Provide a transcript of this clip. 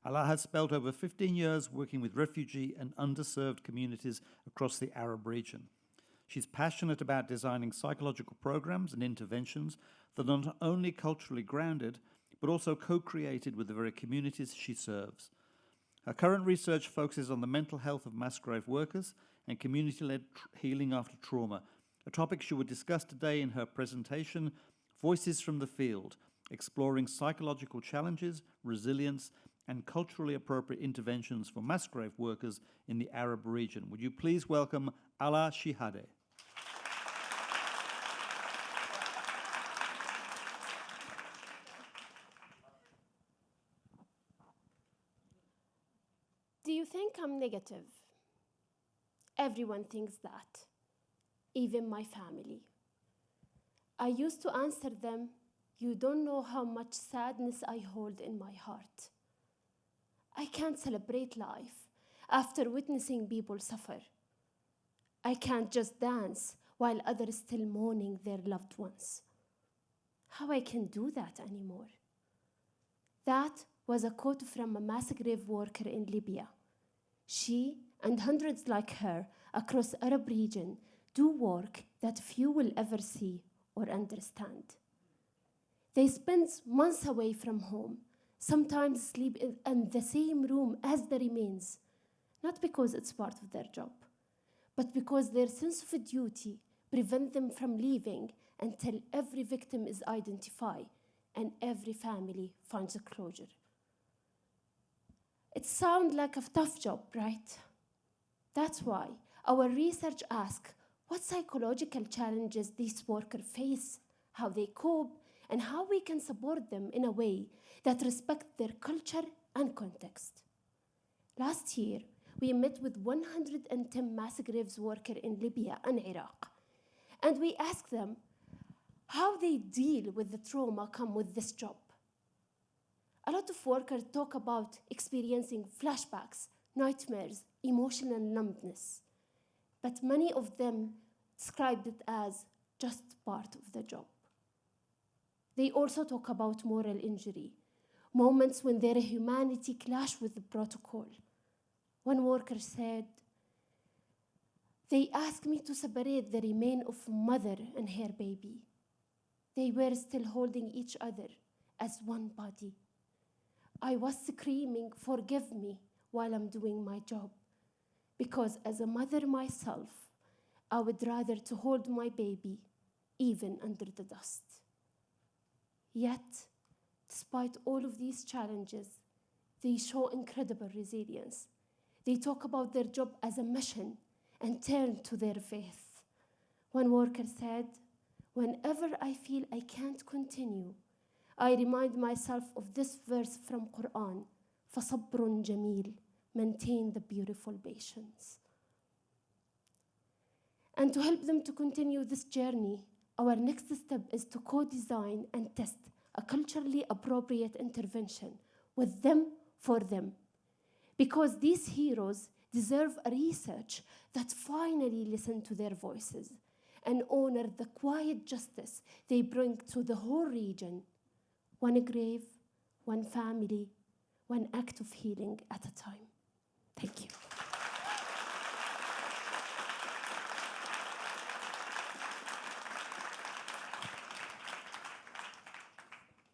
Ala has spent over 15 years working with refugee and underserved communities across the Arab region. She's passionate about designing psychological programs and interventions that are not only culturally grounded, but also co-created with the very communities she serves. Her current research focuses on the mental health of mass grave workers and community-led healing after trauma, a topic she will discuss today in her presentation, Voices from the Field, exploring psychological challenges, resilience, and culturally appropriate interventions for mass grave workers in the Arab region. Would you please welcome Ala Shihadeh. Do you think I'm negative? Everyone thinks that, even my family. I used to answer them, "You don't know how much sadness I hold in my heart. I can't celebrate life after witnessing people suffer. I can't just dance while others still mourning their loved ones. How I can do that anymore?" That was a quote from a mass grave worker in Libya. She and hundreds like her across the Arab region do work that few will ever see or understand. They spend months away from home, sometimes sleep in the same room as the remains, not because it's part of their job, but because their sense of duty prevents them from leaving until every victim is identified and every family finds a closure. It sounds like a tough job, right? That's why our research asks what psychological challenges these workers face, how they cope, and how we can support them in a way that respects their culture and context. Last year, we met with 110 mass graves workers in Libya and Iraq, and we asked them how they deal with the trauma come with this job. A lot of workers talk about experiencing flashbacks, nightmares, emotional numbness, but many of them described it as just part of the job. They also talk about moral injury, moments when their humanity clashed with the protocol. One worker said, "They asked me to separate the remains of mother and her baby. They were still holding each other as one body. I was screaming, 'Forgive me,' while I'm doing my job, because as a mother myself, I would rather to hold my baby even under the dust." Yet, despite all of these challenges, they show incredible resilience. They talk about their job as a mission and turn to their faith. One worker said, "Whenever I feel I can't continue, I remind myself of this verse from Quran, فَصَبْرٌ جَمِيلٌ, maintain the beautiful patience." And to help them to continue this journey, our next step is to co-design and test a culturally appropriate intervention with them for them. Because these heroes deserve a research that finally listens to their voices and honor the quiet justice they bring to the whole region. One grave, one family, one act of healing at a time. Thank you.